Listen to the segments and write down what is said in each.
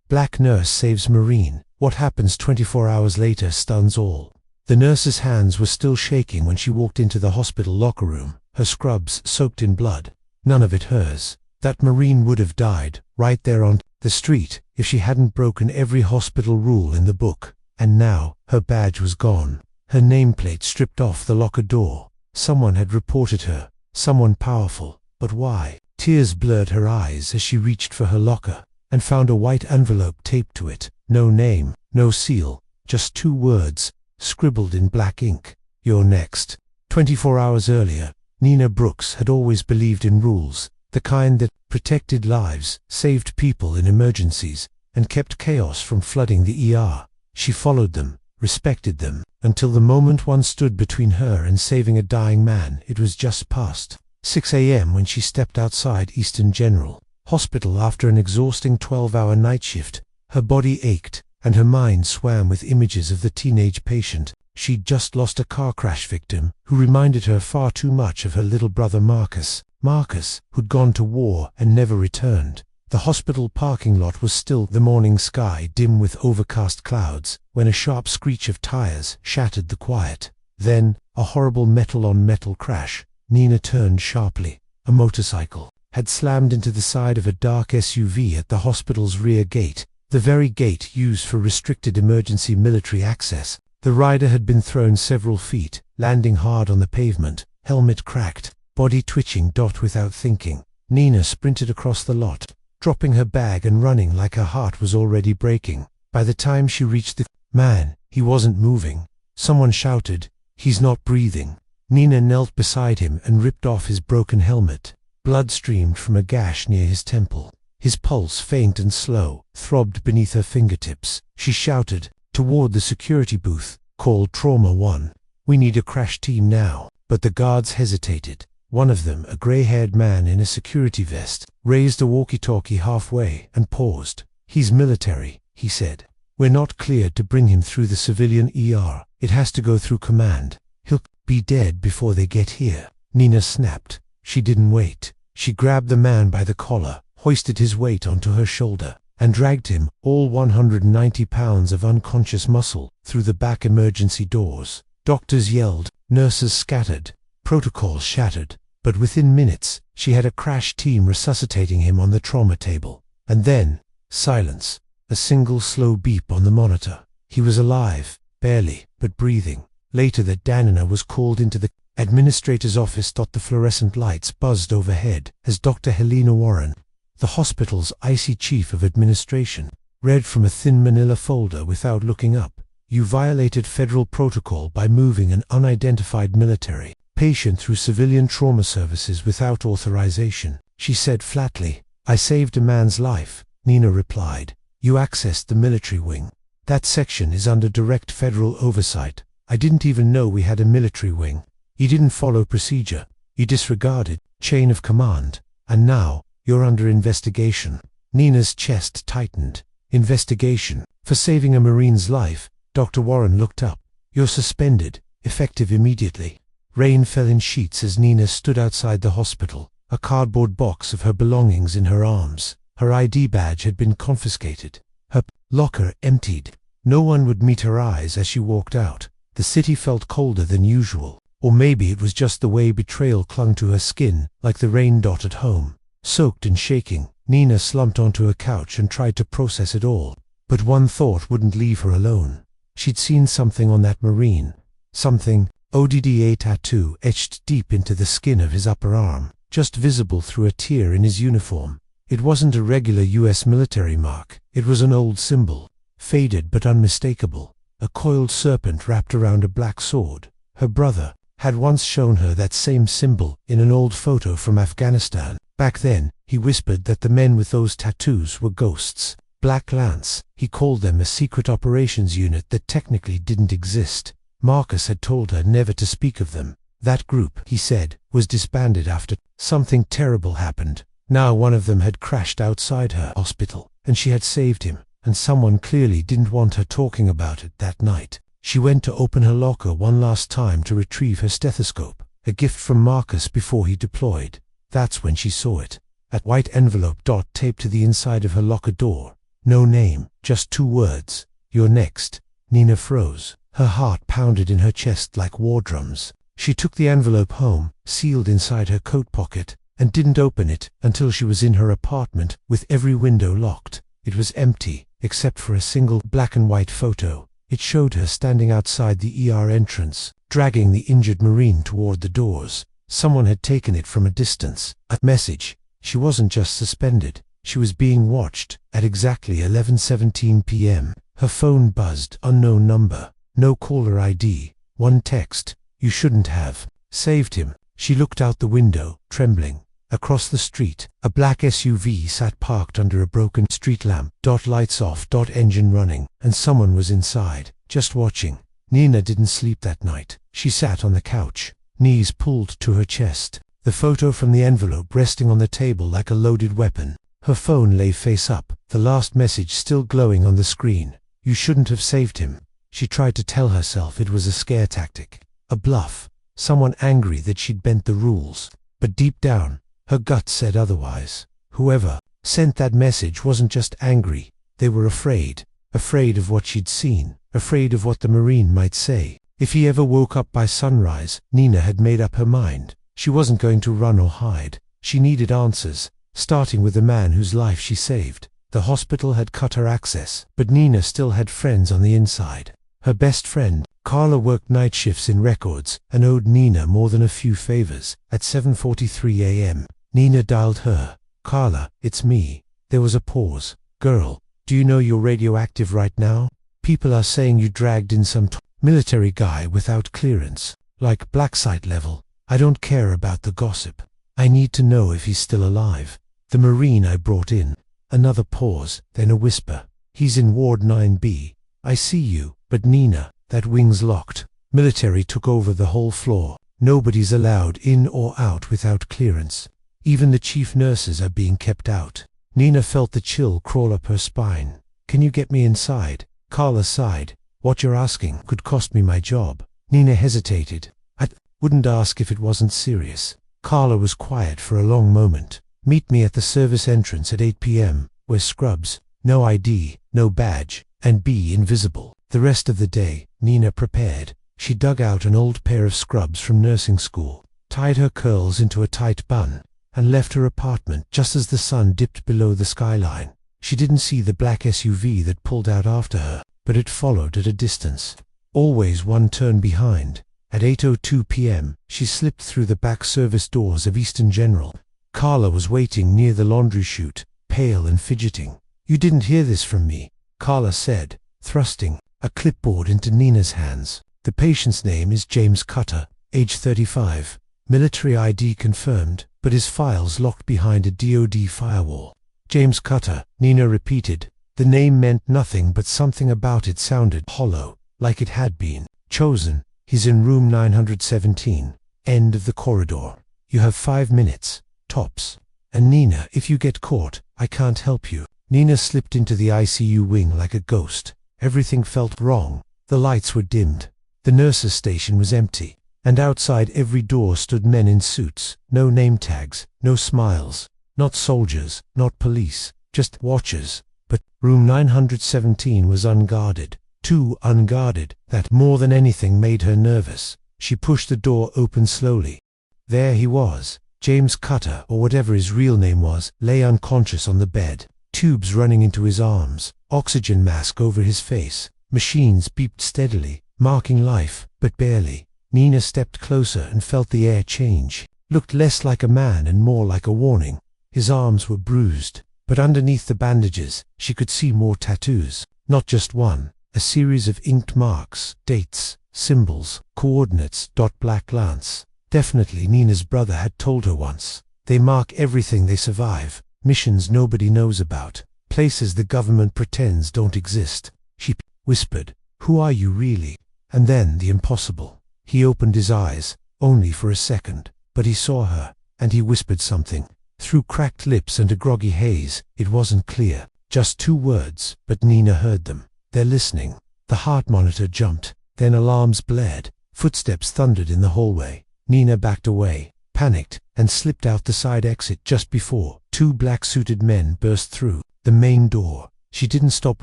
Black nurse saves Marine. What happens 24 hours later stuns all. The nurse's hands were still shaking when she walked into the hospital locker room, her scrubs soaked in blood. None of it hers. That Marine would have died, right there on the street, if she hadn't broken every hospital rule in the book. And now, her badge was gone. Her nameplate stripped off the locker door. Someone had reported her. Someone powerful. But why? Tears blurred her eyes as she reached for her locker, and found a white envelope taped to it. No name, no seal, just 2 words, scribbled in black ink. You're next. 24 hours earlier, Nina Brooks had always believed in rules, the kind that protected lives, saved people in emergencies, and kept chaos from flooding the ER. She followed them, respected them, until the moment one stood between her and saving a dying man. It was just past 6 a.m. when she stepped outside Eastern General Hospital after an exhausting 12-hour night shift. Her body ached, and her mind swam with images of the teenage patient she'd just lost, a car crash victim who reminded her far too much of her little brother Marcus. Marcus, who'd gone to war and never returned. The hospital parking lot was still, the morning sky dim with overcast clouds, when a sharp screech of tires shattered the quiet. Then, a horrible metal-on-metal crash. Nina turned sharply. A motorcycle had slammed into the side of a dark SUV at the hospital's rear gate, the very gate used for restricted emergency military access. The rider had been thrown several feet, landing hard on the pavement, helmet cracked, body twitching. Without thinking, Nina sprinted across the lot, dropping her bag and running like her heart was already breaking. By the time she reached the man, he wasn't moving. Someone shouted, "He's not breathing." Nina knelt beside him and ripped off his broken helmet. Blood streamed from a gash near his temple. His pulse, faint and slow, throbbed beneath her fingertips. She shouted, toward the security booth, "Call Trauma 1. We need a crash team now." But the guards hesitated. One of them, a gray-haired man in a security vest, raised a walkie-talkie halfway and paused. "He's military," he said. "We're not cleared to bring him through the civilian ER. It has to go through command. He'll be dead before they get here." Nina snapped. She didn't wait. She grabbed the man by the collar, hoisted his weight onto her shoulder, and dragged him, all 190 pounds of unconscious muscle, through the back emergency doors. Doctors yelled, nurses scattered, protocols shattered, but within minutes, she had a crash team resuscitating him on the trauma table. And then, silence, a single slow beep on the monitor. He was alive, barely, but breathing. Later that Danina was called into the administrator's office. The fluorescent lights buzzed overhead as Dr. Helena Warren, the hospital's icy chief of administration, read from a thin manila folder without looking up. "You violated federal protocol by moving an unidentified military patient through civilian trauma services without authorization," she said flatly. "I saved a man's life," Nina replied. "You accessed the military wing. That section is under direct federal oversight. I didn't even know we had a military wing. You didn't follow procedure. You disregarded chain of command. And now, you're under investigation." Nina's chest tightened. Investigation? For saving a Marine's life? Dr. Warren looked up. "You're suspended, effective immediately." Rain fell in sheets as Nina stood outside the hospital, a cardboard box of her belongings in her arms. Her ID badge had been confiscated. Her locker emptied. No one would meet her eyes as she walked out. The city felt colder than usual. Or maybe it was just the way betrayal clung to her skin, like the rain dot at home. Soaked and shaking, Nina slumped onto a couch and tried to process it all. But one thought wouldn't leave her alone. She'd seen something on that Marine. Something, ODDA tattoo etched deep into the skin of his upper arm, just visible through a tear in his uniform. It wasn't a regular US military mark. It was an old symbol, faded but unmistakable. A coiled serpent wrapped around a black sword. Her brother had once shown her that same symbol in an old photo from Afghanistan. Back then, he whispered that the men with those tattoos were ghosts. Black Lance, he called them, a secret operations unit that technically didn't exist. Marcus had told her never to speak of them. That group, he said, was disbanded after something terrible happened. Now one of them had crashed outside her hospital, and she had saved him, and someone clearly didn't want her talking about it that night. She went to open her locker one last time to retrieve her stethoscope, a gift from Marcus before he deployed. That's when she saw it. A white envelope taped to the inside of her locker door. No name, just 2 words. "You're next." Nina froze. Her heart pounded in her chest like war drums. She took the envelope home, sealed inside her coat pocket, and didn't open it until she was in her apartment with every window locked. It was empty, except for a single black and white photo. It showed her standing outside the ER entrance, dragging the injured Marine toward the doors. Someone had taken it from a distance. A message. She wasn't just suspended. She was being watched. At exactly 11:17 p.m., her phone buzzed. Unknown number. No caller ID. One text. "You shouldn't have saved him." She looked out the window, trembling. Across the street, a black SUV sat parked under a broken street lamp. Lights off. Engine running. And someone was inside, just watching. Nina didn't sleep that night. She sat on the couch, knees pulled to her chest, the photo from the envelope resting on the table like a loaded weapon. Her phone lay face up, the last message still glowing on the screen. "You shouldn't have saved him." She tried to tell herself it was a scare tactic, a bluff, someone angry that she'd bent the rules. But deep down, her gut said otherwise. Whoever sent that message wasn't just angry. They were afraid. Afraid of what she'd seen. Afraid of what the Marine might say. If he ever woke up by sunrise, Nina had made up her mind. She wasn't going to run or hide. She needed answers, starting with the man whose life she saved. The hospital had cut her access, but Nina still had friends on the inside. Her best friend, Carla, worked night shifts in records and owed Nina more than a few favors. At 7:43 a.m., Nina dialed her. "Carla, it's me." There was a pause. "Girl, do you know you're radioactive right now? People are saying you dragged in some military guy without clearance, like black site level. I don't care about the gossip. I need to know if he's still alive. The Marine I brought in." Another pause, then a whisper. "He's in Ward 9B. I see you." But Nina, that wing's locked. Military took over the whole floor. Nobody's allowed in or out without clearance. Even the chief nurses are being kept out. Nina felt the chill crawl up her spine. "Can you get me inside?" Carla sighed. "What you're asking could cost me my job." Nina hesitated. "I wouldn't ask if it wasn't serious." Carla was quiet for a long moment. "Meet me at the service entrance at 8 p.m. Wear scrubs, no ID, no badge, and be invisible." The rest of the day, Nina prepared. She dug out an old pair of scrubs from nursing school, tied her curls into a tight bun, and left her apartment just as the sun dipped below the skyline. She didn't see the black SUV that pulled out after her, but it followed at a distance, always one turn behind. At 8:02 p.m., she slipped through the back service doors of Eastern General. Carla was waiting near the laundry chute, pale and fidgeting. "You didn't hear this from me," Carla said, thrusting a clipboard into Nina's hands. "The patient's name is James Cutter, age 35. Military ID confirmed, but his files locked behind a DoD firewall." "James Cutter," Nina repeated. The name meant nothing, but something about it sounded hollow, like it had been chosen. "He's in room 917, end of the corridor. You have 5 minutes, tops. And Nina, if you get caught, I can't help you." Nina slipped into the ICU wing like a ghost. Everything felt wrong. The lights were dimmed. The nurses' station was empty. And outside every door stood men in suits. No name tags, no smiles. Not soldiers, not police, just watchers. But room 917 was unguarded. Too unguarded. That more than anything made her nervous. She pushed the door open slowly. There he was. James Cutter, or whatever his real name was, lay unconscious on the bed. Tubes running into his arms, oxygen mask over his face. Machines beeped steadily, marking life, but barely. Nina stepped closer and felt the air change. Looked less like a man and more like a warning. His arms were bruised, but underneath the bandages, she could see more tattoos. Not just one, a series of inked marks, dates, symbols, coordinates. Black Lance. Definitely Nina's brother had told her once. They mark everything they survive. Missions nobody knows about. Places the government pretends don't exist. She whispered, "Who are you really?" And then the impossible. He opened his eyes, only for a second, but he saw her, and he whispered something. Through cracked lips and a groggy haze, it wasn't clear. Just 2 words, but Nina heard them. "They're listening." The heart monitor jumped, then alarms blared. Footsteps thundered in the hallway. Nina backed away, panicked, and slipped out the side exit just before 2 black-suited men burst through. The main door. She didn't stop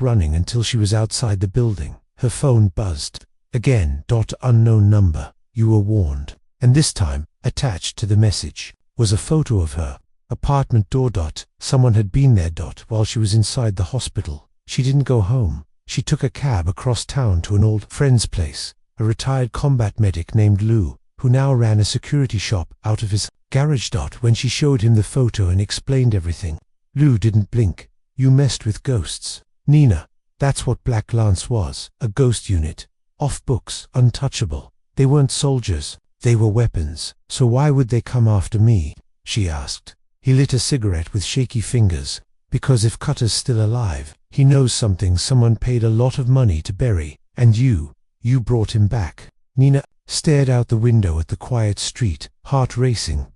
running until she was outside the building. Her phone buzzed. Again, unknown number. You were warned. And this time, attached to the message, was a photo of her apartment door. Someone had been there. While she was inside the hospital. She didn't go home. She took a cab across town to an old friend's place, a retired combat medic named Lou, who now ran a security shop out of his garage. When she showed him the photo and explained everything, Lou didn't blink. You messed with ghosts, Nina. That's what Black Lance was, a ghost unit. Off books, untouchable. They weren't soldiers, they were weapons. So why would they come after me? She asked. He lit a cigarette with shaky fingers. Because if Cutter's still alive, he knows something someone paid a lot of money to bury, and you brought him back. Nina stared out the window at the quiet street, heart racing.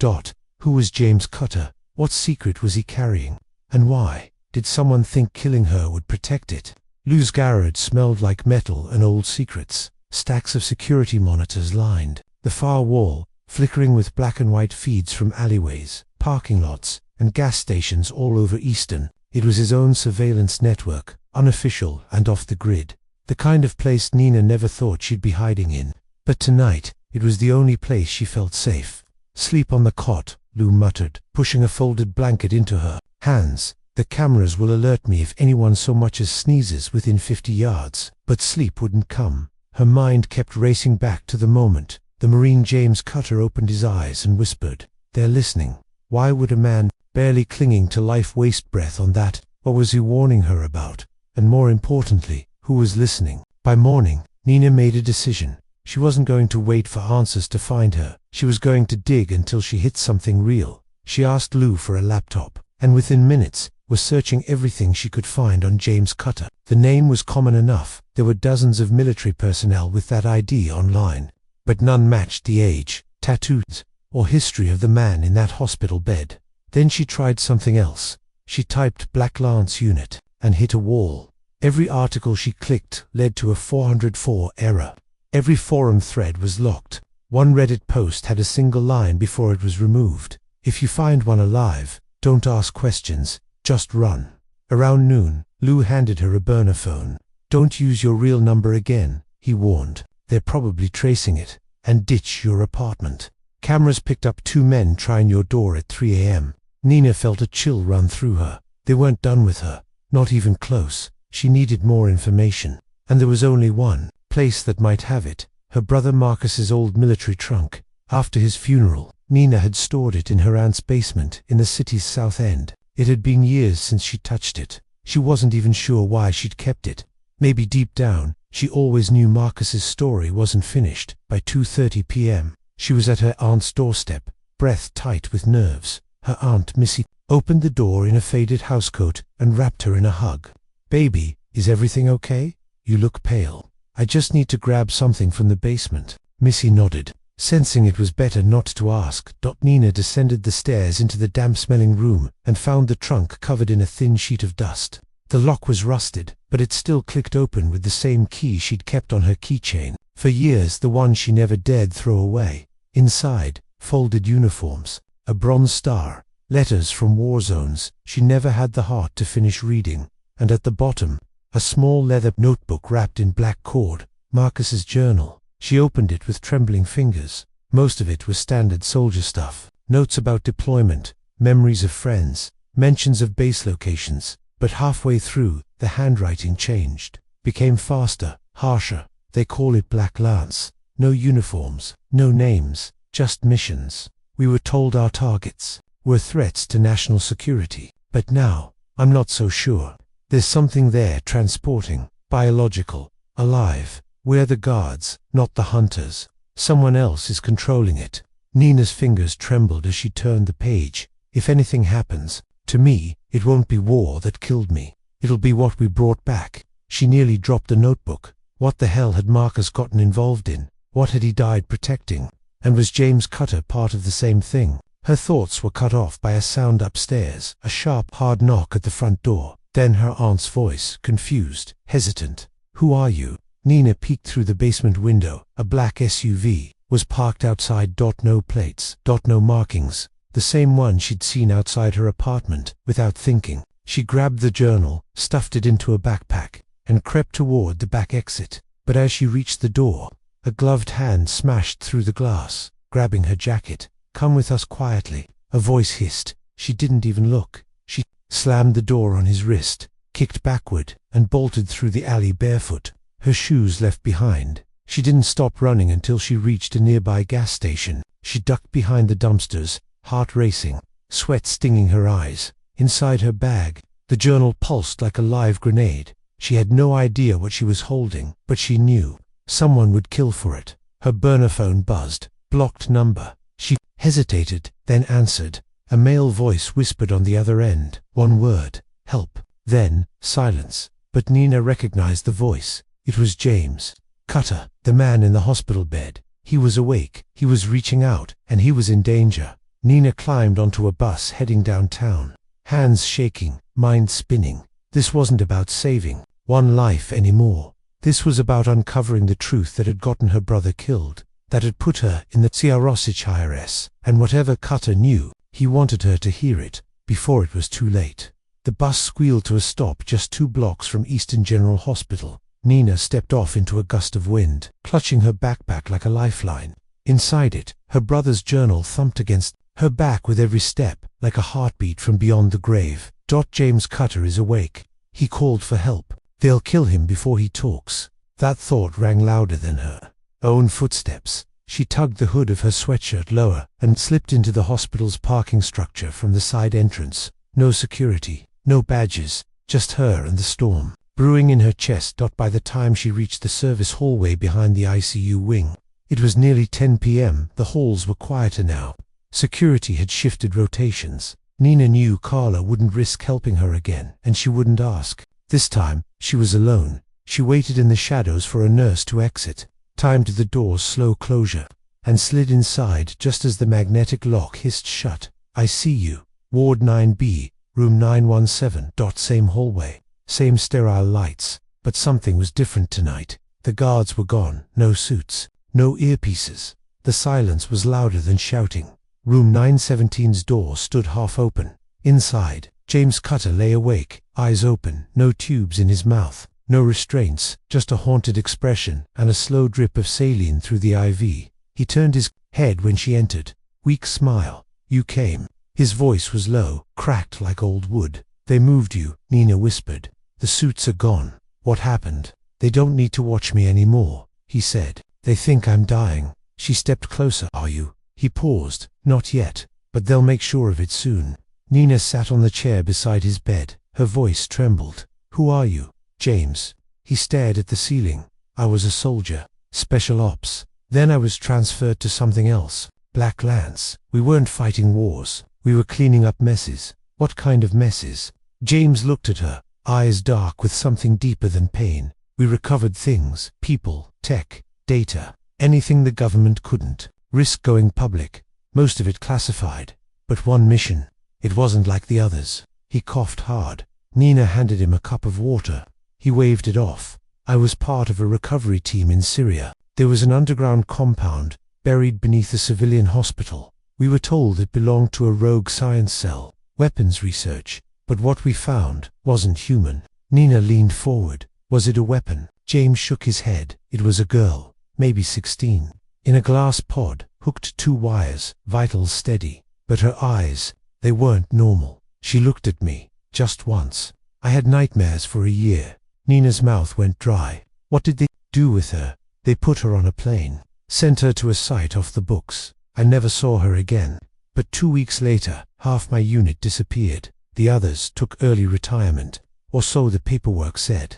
Who was James Cutter? What secret was he carrying? And why did someone think killing her would protect it? Lou's garage smelled like metal and old secrets. Stacks of security monitors lined the far wall, flickering with black and white feeds from alleyways, parking lots, and gas stations all over Easton. It was his own surveillance network, unofficial and off the grid. The kind of place Nina never thought she'd be hiding in. But tonight, it was the only place she felt safe. Sleep on the cot, Lou muttered, pushing a folded blanket into her hands. The cameras will alert me if anyone so much as sneezes within 50 yards. But sleep wouldn't come. Her mind kept racing back to the moment. The Marine James Cutter opened his eyes and whispered, "They're listening." Why would a man, barely clinging to life, waste breath on that? What was he warning her about? And more importantly, who was listening? By morning, Nina made a decision. She wasn't going to wait for answers to find her. She was going to dig until she hit something real. She asked Lou for a laptop, and within minutes, was searching everything she could find on James Cutter. The name was common enough. There were dozens of military personnel with that ID online, but none matched the age, tattoos, or history of the man in that hospital bed. Then she tried something else. She typed Black Lance Unit and hit a wall. Every article she clicked led to a 404 error. Every forum thread was locked. One Reddit post had a single line before it was removed. If you find one alive, don't ask questions, just run. Around noon, Lou handed her a burner phone. Don't use your real number again, he warned. They're probably tracing it. And ditch your apartment. Cameras picked up 2 men trying your door at 3 a.m. Nina felt a chill run through her. They weren't done with her. Not even close. She needed more information. And there was only one place that might have it. Her brother Marcus's old military trunk. After his funeral, Nina had stored it in her aunt's basement in the city's south end. It had been years since she touched it. She wasn't even sure why she'd kept it. Maybe deep down, she always knew Marcus's story wasn't finished. By 2:30 p.m., she was at her aunt's doorstep, breath tight with nerves. Her aunt, Missy, opened the door in a faded housecoat and wrapped her in a hug. "Baby, is everything okay? You look pale. I just need to grab something from the basement." Missy nodded, sensing it was better not to ask. Nina descended the stairs into the damp-smelling room and found the trunk covered in a thin sheet of dust. The lock was rusted, but it still clicked open with the same key she'd kept on her keychain. For years, the one she never dared throw away. Inside, folded uniforms, a bronze star, letters from war zones she never had the heart to finish reading, and at the bottom, a small leather notebook wrapped in black cord, Marcus's journal. She opened it with trembling fingers. Most of it was standard soldier stuff. Notes about deployment, memories of friends, mentions of base locations. But halfway through, the handwriting changed, became faster, harsher. They call it Black Lance. No uniforms, no names, just missions. We were told our targets were threats to national security. But now, I'm not so sure. There's something there transporting, biological, alive. We're the guards, not the hunters. Someone else is controlling it. Nina's fingers trembled as she turned the page. If anything happens, to me, it won't be war that killed me. It'll be what we brought back. She nearly dropped the notebook. What the hell had Marcus gotten involved in? What had he died protecting? And was James Cutter part of the same thing? Her thoughts were cut off by a sound upstairs, a sharp, hard knock at the front door. Then her aunt's voice, confused, hesitant. "Who are you?" Nina peeked through the basement window. A black SUV was parked outside. No plates, no markings. The same one she'd seen outside her apartment. Without thinking, She grabbed the journal, stuffed it into a backpack, and crept toward the back exit. But as she reached the door, a gloved hand smashed through the glass, grabbing her jacket. "Come with us quietly," a voice hissed. She didn't even look. She slammed the door on his wrist, kicked backward, and bolted through the alley barefoot, her shoes left behind. She didn't stop running until she reached a nearby gas station. She ducked behind the dumpsters, heart racing, sweat stinging her eyes. Inside her bag, the journal pulsed like a live grenade. She had no idea what she was holding, but she knew someone would kill for it. Her burner phone buzzed. Blocked number. She hesitated, then answered. A male voice whispered on the other end. One word. Help. Then, silence. But Nina recognized the voice. It was James Cutter, the man in the hospital bed. He was awake, he was reaching out, and he was in danger. Nina climbed onto a bus heading downtown, hands shaking, mind spinning. This wasn't about saving one life anymore. This was about uncovering the truth that had gotten her brother killed, that had put her in the IRS, and whatever Cutter knew, he wanted her to hear it before it was too late. The bus squealed to a stop just 2 blocks from Eastern General Hospital. Nina stepped off into a gust of wind, clutching her backpack like a lifeline. Inside it, her brother's journal thumped against her back with every step, like a heartbeat from beyond the grave. James Cutter is awake. He called for help. They'll kill him before he talks. That thought rang louder than her own footsteps. She tugged the hood of her sweatshirt lower and slipped into the hospital's parking structure from the side entrance. No security, no badges, just her and the storm brewing in her chest. By the time she reached the service hallway behind the ICU wing, it was nearly 10 p.m. The halls were quieter now. Security had shifted rotations. Nina knew Carla wouldn't risk helping her again, and she wouldn't ask. This time, she was alone. She waited in the shadows for a nurse to exit, timed the door's slow closure, and slid inside just as the magnetic lock hissed shut. "I see you. Ward 9B, room 917." Same hallway, same sterile lights, but something was different tonight. The guards were gone, no suits, no earpieces. The silence was louder than shouting. Room 917's door stood half open. Inside, James Cutter lay awake, eyes open, no tubes in his mouth, no restraints, just a haunted expression and a slow drip of saline through the IV. He turned his head when she entered. Weak smile. "You came." His voice was low, cracked like old wood. "They moved you," Nina whispered. "The suits are gone." "What happened?" "They don't need to watch me anymore," he said. "They think I'm dying." She stepped closer. "Are you?" He paused. "Not yet, but they'll make sure of it soon." Nina sat on the chair beside his bed. Her voice trembled. "Who are you?" "James." He stared at the ceiling. "I was a soldier. Special ops. Then I was transferred to something else. Black Lance. We weren't fighting wars. We were cleaning up messes." "What kind of messes?" James looked at her, eyes dark with something deeper than pain. "We recovered things, people, tech, data, anything the government couldn't risk going public. Most of it classified. But one mission. It wasn't like the others." He coughed hard. Nina handed him a cup of water. He waved it off. "I was part of a recovery team in Syria. There was an underground compound, buried beneath a civilian hospital. We were told it belonged to a rogue science cell, weapons research. But what we found wasn't human." Nina leaned forward. "Was it a weapon?" James shook his head. "It was a girl, maybe 16. In a glass pod, hooked 2 wires, vitals steady. But her eyes, they weren't normal. She looked at me, just once. I had nightmares for a year." Nina's mouth went dry. "What did they do with her?" "They put her on a plane, sent her to a site off the books. I never saw her again. But 2 weeks later, half my unit disappeared. The others took early retirement, or so the paperwork said."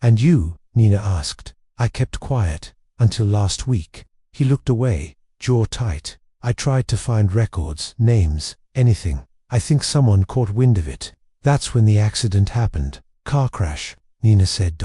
"And you?" Nina asked. "I kept quiet, until last week." He looked away, jaw tight. "I tried to find records, names, anything. I think someone caught wind of it. That's when the accident happened." "Car crash," Nina said.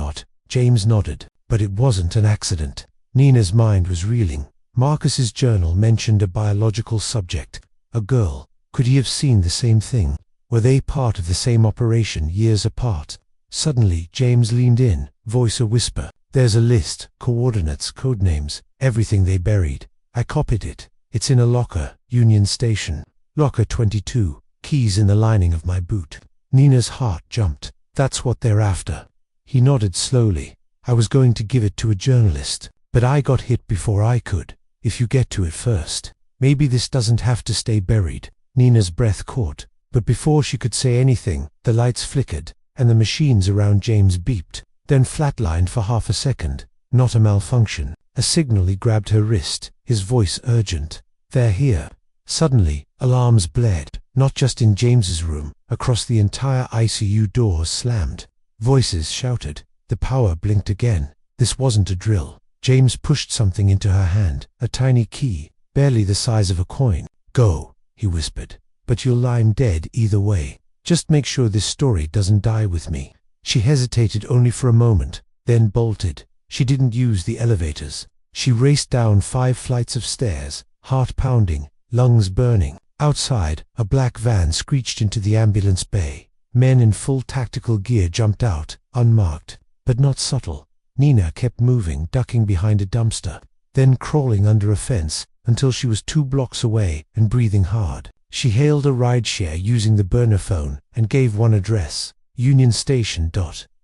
James nodded. "But it wasn't an accident." Nina's mind was reeling. Marcus's journal mentioned a biological subject, a girl. Could he have seen the same thing? Were they part of the same operation years apart? Suddenly, James leaned in, voice a whisper. "There's a list, coordinates, codenames, everything they buried. I copied it. It's in a locker, Union Station. Locker 22, keys in the lining of my boot." Nina's heart jumped. That's what they're after. He nodded slowly. I was going to give it to a journalist, but I got hit before I could. If you get to it first, maybe this doesn't have to stay buried. Nina's breath caught, but before she could say anything, the lights flickered, and the machines around James beeped, then flatlined for half a second. Not a malfunction. A signal. He grabbed her wrist, his voice urgent. They're here. Suddenly, alarms blared, not just in James's room. Across the entire ICU, doors slammed. Voices shouted. The power blinked again. This wasn't a drill. James pushed something into her hand, a tiny key, barely the size of a coin. Go, he whispered. But you'll lie dead either way. Just make sure this story doesn't die with me. She hesitated only for a moment, then bolted. She didn't use the elevators. She raced down 5 flights of stairs, heart pounding, lungs burning. Outside, a black van screeched into the ambulance bay. Men in full tactical gear jumped out, unmarked, but not subtle. Nina kept moving, ducking behind a dumpster, then crawling under a fence until she was 2 blocks away and breathing hard. She hailed a rideshare using the burner phone and gave one address, Union Station.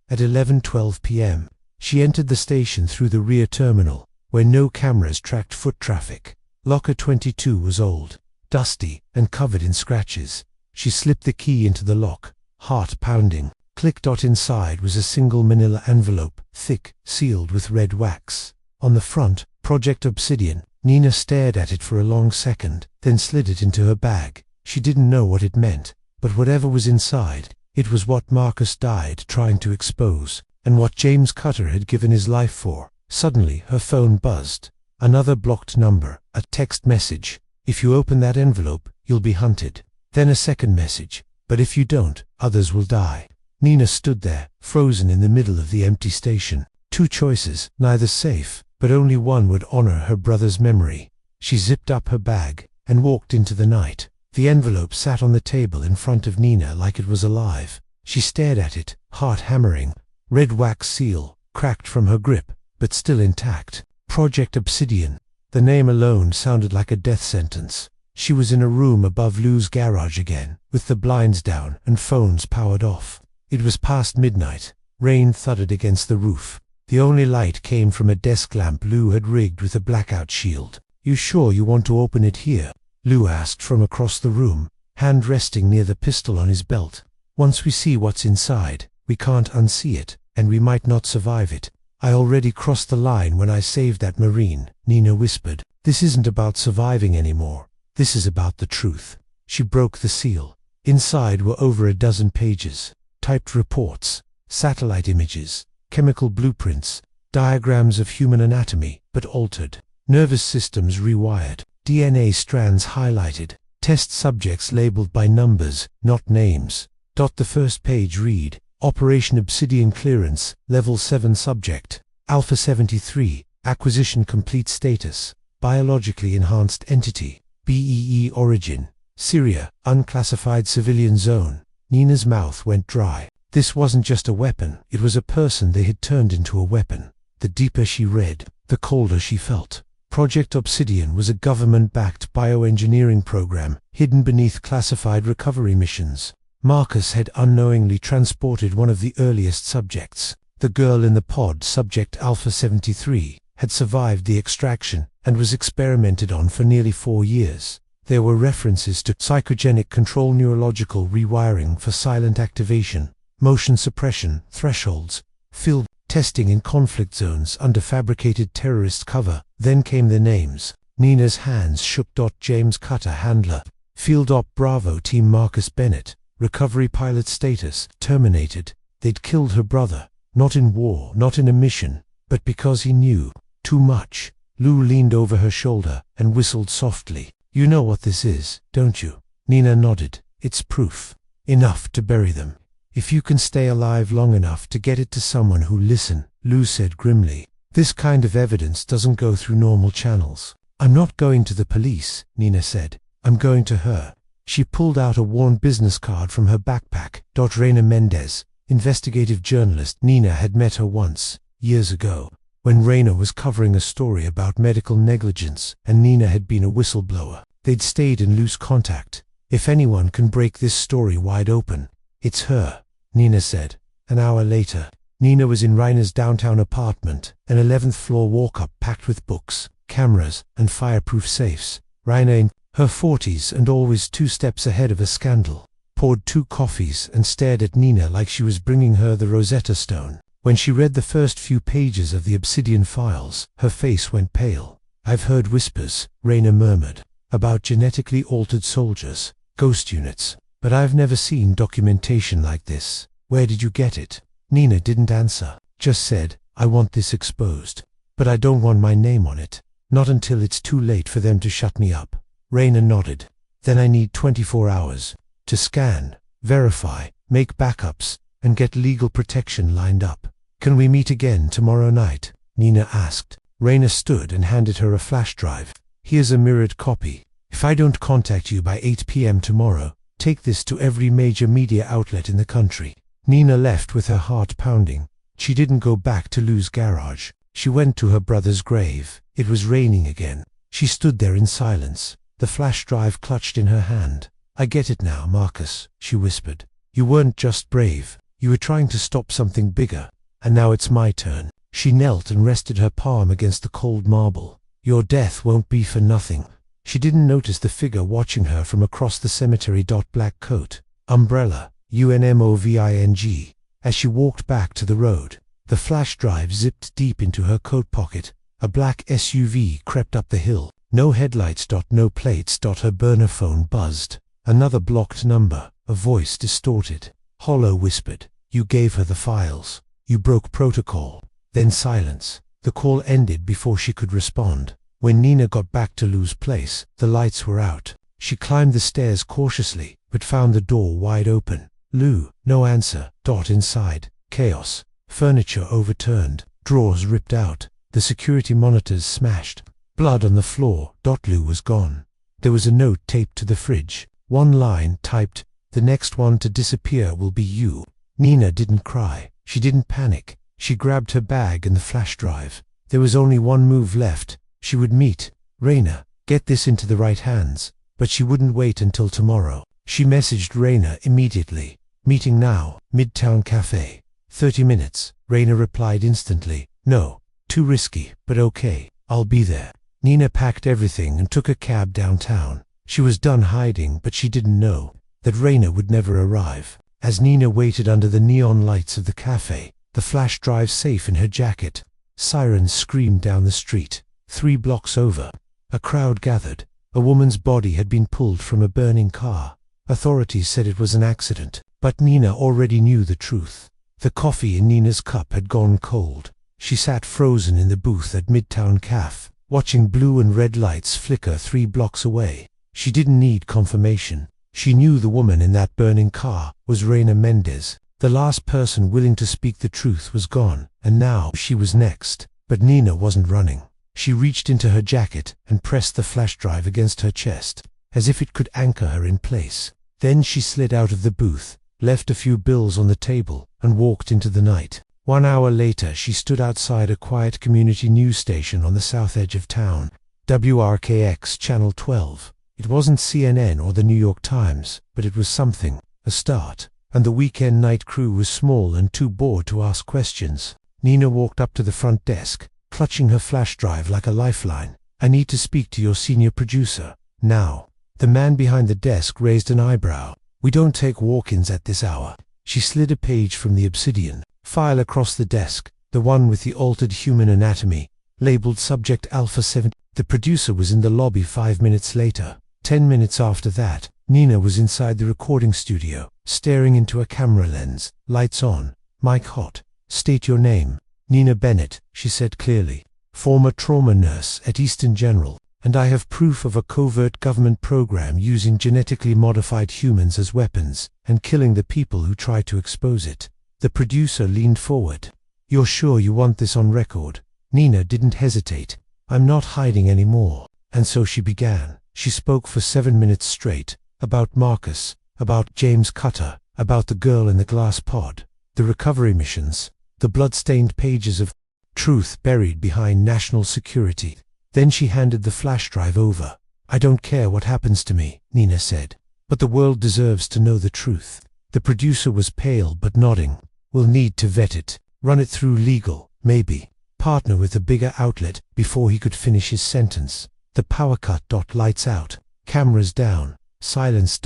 At 11:12 p.m., she entered the station through the rear terminal, where no cameras tracked foot traffic. Locker 22 was old, dusty, and covered in scratches. She slipped the key into the lock, heart pounding. Click. Inside was a single manila envelope, thick, sealed with red wax. On the front, Project Obsidian. Nina stared at it for a long second, then slid it into her bag. She didn't know what it meant, but whatever was inside, it was what Marcus died trying to expose, and what James Cutter had given his life for. Suddenly, her phone buzzed. Another blocked number, a text message. If you open that envelope, you'll be hunted. Then a second message. But if you don't, others will die. Nina stood there, frozen in the middle of the empty station. 2 choices, neither safe, but only one would honor her brother's memory. She zipped up her bag and walked into the night. The envelope sat on the table in front of Nina like it was alive. She stared at it, heart hammering. Red wax seal, cracked from her grip, but still intact. Project Obsidian. The name alone sounded like a death sentence. She was in a room above Lou's garage again, with the blinds down and phones powered off. It was past midnight. Rain thudded against the roof. The only light came from a desk lamp Lou had rigged with a blackout shield. You sure you want to open it here? Lou asked from across the room, hand resting near the pistol on his belt. Once we see what's inside, we can't unsee it, and we might not survive it. I already crossed the line when I saved that Marine, Nina whispered. This isn't about surviving anymore. This is about the truth. She broke the seal. Inside were over a dozen pages. Typed reports, satellite images, chemical blueprints, diagrams of human anatomy, but altered. Nervous systems rewired. DNA strands highlighted. Test subjects labeled by numbers, not names. The first page read, Operation Obsidian Clearance, Level 7 Subject, Alpha 73, Acquisition Complete Status, Biologically Enhanced Entity, BEE Origin, Syria, Unclassified Civilian Zone. Nina's mouth went dry. This wasn't just a weapon, it was a person they had turned into a weapon. The deeper she read, the colder she felt. Project Obsidian was a government-backed bioengineering program, hidden beneath classified recovery missions. Marcus had unknowingly transported one of the earliest subjects. The girl in the pod, Subject Alpha 73, had survived the extraction and was experimented on for nearly 4 years. There were references to psychogenic control, neurological rewiring for silent activation, motion suppression, thresholds, field testing in conflict zones under fabricated terrorist cover. Then came the names. Nina's hands shook. James Cutter, handler. Field Op Bravo Team Marcus Bennett. Recovery pilot status, terminated. They'd killed her brother. Not in war, not in a mission, but because he knew too much. Lou leaned over her shoulder and whistled softly. You know what this is, don't you? Nina nodded. It's proof. Enough to bury them. If you can stay alive long enough to get it to someone who'll listen, Lou said grimly. This kind of evidence doesn't go through normal channels. I'm not going to the police, Nina said. I'm going to her. She pulled out a worn business card from her backpack. Reina Mendez, investigative journalist. Nina had met her once, years ago, when Reina was covering a story about medical negligence and Nina had been a whistleblower. They'd stayed in loose contact. If anyone can break this story wide open, It's her, Nina said. An hour later, Nina was in Raina's downtown apartment, an 11th floor walk-up packed with books, cameras, and fireproof safes. Raina, in her 40s and always 2 steps ahead of a scandal, poured 2 coffees and stared at Nina like she was bringing her the Rosetta Stone. When she read the first few pages of the Obsidian files, her face went pale. I've heard whispers, Raina murmured, about genetically altered soldiers, ghost units, but I've never seen documentation like this. Where did you get it? Nina didn't answer, just said, I want this exposed. But I don't want my name on it. Not until it's too late for them to shut me up. Raina nodded. Then I need 24 hours to scan, verify, make backups, and get legal protection lined up. Can we meet again tomorrow night? Nina asked. Raina stood and handed her a flash drive. Here's a mirrored copy. If I don't contact you by 8 p.m. tomorrow, take this to every major media outlet in the country. Nina left with her heart pounding. She didn't go back to Lou's garage. She went to her brother's grave. It was raining again. She stood there in silence, the flash drive clutched in her hand. I get it now, Marcus, she whispered. You weren't just brave. You were trying to stop something bigger. And now it's my turn. She knelt and rested her palm against the cold marble. Your death won't be for nothing. She didn't notice the figure watching her from across the cemetery. Black coat, umbrella, UNMOVING. As she walked back to the road, the flash drive zipped deep into her coat pocket. A black SUV crept up the hill. No headlights. No plates. Her burner phone buzzed. Another blocked number. A voice distorted, hollow whispered. You gave her the files. You broke protocol. Then silence. The call ended before she could respond. When Nina got back to Lou's place, the lights were out. She climbed the stairs cautiously, but found the door wide open. Lou, no answer. Inside, chaos. Furniture overturned, drawers ripped out, the security monitors smashed. Blood on the floor. Lou was gone. There was a note taped to the fridge. One line typed, the next one to disappear will be you. Nina didn't cry. She didn't panic. She grabbed her bag and the flash drive. There was only one move left. She would meet Raina, get this into the right hands. But she wouldn't wait until tomorrow. She messaged Raina immediately. Meeting now, Midtown Cafe. 30 minutes. Raina replied instantly. No, too risky, but okay, I'll be there. Nina packed everything and took a cab downtown. She was done hiding, but she didn't know that Raina would never arrive. As Nina waited under the neon lights of the cafe, the flash drive safe in her jacket, sirens screamed down the street. 3 blocks over, a crowd gathered. A woman's body had been pulled from a burning car. Authorities said it was an accident, but Nina already knew the truth. The coffee in Nina's cup had gone cold. She sat frozen in the booth at Midtown Caf, watching blue and red lights flicker 3 blocks away. She didn't need confirmation. She knew the woman in that burning car was Raina Mendez. The last person willing to speak the truth was gone, and now she was next. But Nina wasn't running. She reached into her jacket and pressed the flash drive against her chest, as if it could anchor her in place. Then she slid out of the booth, left a few bills on the table, and walked into the night. 1 hour later, she stood outside a quiet community news station on the south edge of town, WRKX Channel 12. It wasn't CNN or the New York Times, but it was something, a start. And the weekend night crew was small and too bored to ask questions. Nina walked up to the front desk, clutching her flash drive like a lifeline. I need to speak to your senior producer, now. The man behind the desk raised an eyebrow. We don't take walk-ins at this hour. She slid a page from the Obsidian file across the desk, the one with the altered human anatomy, labeled Subject Alpha 7. The producer was in the lobby 5 minutes later. 10 minutes after that, Nina was inside the recording studio, staring into a camera lens. Lights on, mic hot. State your name. Nina Bennett, she said clearly. Former trauma nurse at Eastern General, and I have proof of a covert government program using genetically modified humans as weapons and killing the people who try to expose it. The producer leaned forward. You're sure you want this on record? Nina didn't hesitate. I'm not hiding anymore. And so she began. She spoke for 7 minutes straight, about Marcus, about James Cutter, about the girl in the glass pod, the recovery missions, the blood-stained pages of truth buried behind national security. Then she handed the flash drive over. I don't care what happens to me, Nina said, but the world deserves to know the truth. The producer was pale but nodding. We'll need to vet it, run it through legal, maybe. Partner with a bigger outlet. Before he could finish his sentence, the power cut. Lights out, cameras down, silence.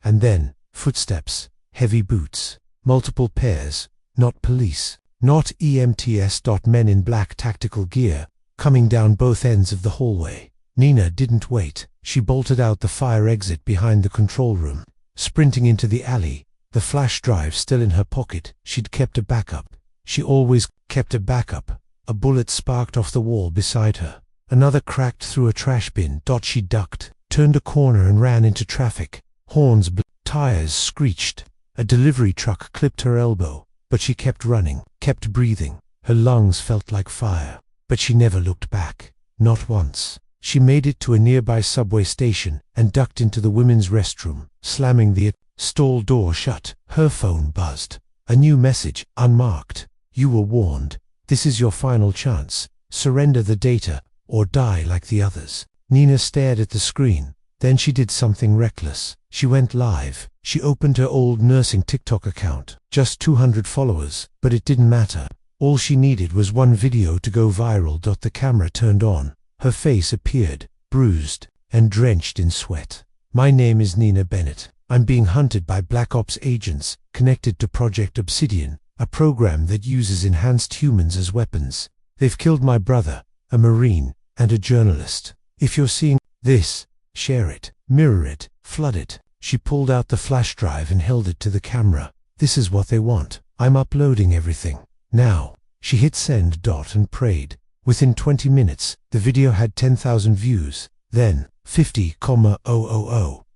And then, footsteps, heavy boots, multiple pairs, not police, not EMTs. Men in black tactical gear, coming down both ends of the hallway. Nina didn't wait. She bolted out the fire exit behind the control room, sprinting into the alley, the flash drive still in her pocket. She'd kept a backup. She always kept a backup. A bullet sparked off the wall beside her. Another cracked through a trash bin. She ducked, turned a corner and ran into traffic. Horns blew, tires screeched. A delivery truck clipped her elbow, but she kept running, kept breathing. Her lungs felt like fire, but she never looked back. Not once. She made it to a nearby subway station and ducked into the women's restroom, slamming the stall door shut. Her phone buzzed. A new message, unmarked. You were warned. This is your final chance. Surrender the data, or die like the others. Nina stared at the screen. Then she did something reckless. She went live. She opened her old nursing TikTok account. Just 200 followers, but it didn't matter. All she needed was one video to go viral. The camera turned on. Her face appeared, bruised and drenched in sweat. My name is Nina Bennett. I'm being hunted by Black Ops agents connected to Project Obsidian, a program that uses enhanced humans as weapons. They've killed my brother, a Marine, and a journalist. If you're seeing this, share it, mirror it, flood it. She pulled out the flash drive and held it to the camera. This is what they want. I'm uploading everything. Now. She hit send. And prayed. Within 20 minutes, the video had 10,000 views. Then, 50,000.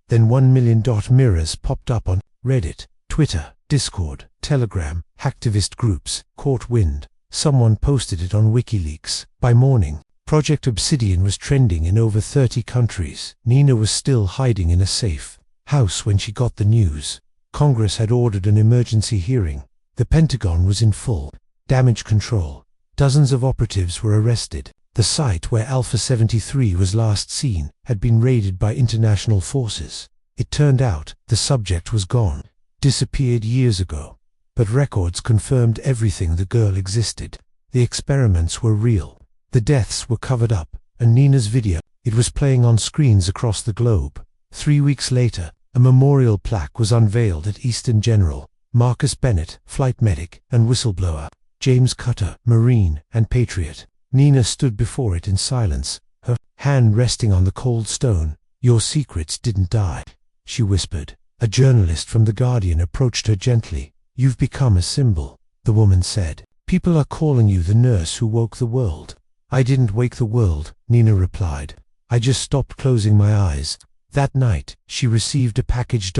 Then 1 million. Mirrors popped up on Reddit, Twitter, Discord, Telegram. Hacktivist groups caught wind. Someone posted it on WikiLeaks. By morning, Project Obsidian was trending in over 30 countries. Nina was still hiding in a safe house when she got the news. Congress had ordered an emergency hearing. The Pentagon was in full damage control. Dozens of operatives were arrested. The site where Alpha 73 was last seen had been raided by international forces. It turned out the subject was gone, disappeared years ago. But records confirmed everything. The girl existed. The experiments were real. The deaths were covered up, and Nina's video, it was playing on screens across the globe. 3 weeks later, a memorial plaque was unveiled at Eastern General. Marcus Bennett, flight medic and whistleblower. James Cutter, Marine and patriot. Nina stood before it in silence, her hand resting on the cold stone. Your secrets didn't die, she whispered. A journalist from The Guardian approached her gently. You've become a symbol, the woman said. People are calling you the nurse who woke the world. I didn't wake the world, Nina replied. I just stopped closing my eyes. That night, she received a package.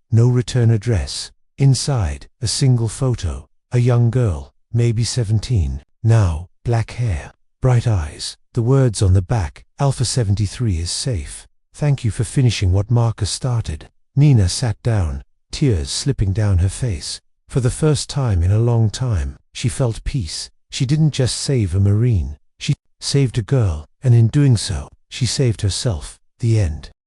No return address. Inside, a single photo. A young girl, maybe 17. Now, black hair, bright eyes. The words on the back, Alpha 73 is safe. Thank you for finishing what Marcus started. Nina sat down, tears slipping down her face. For the first time in a long time, she felt peace. She didn't just save a Marine. She saved a girl, and in doing so, she saved herself. The end.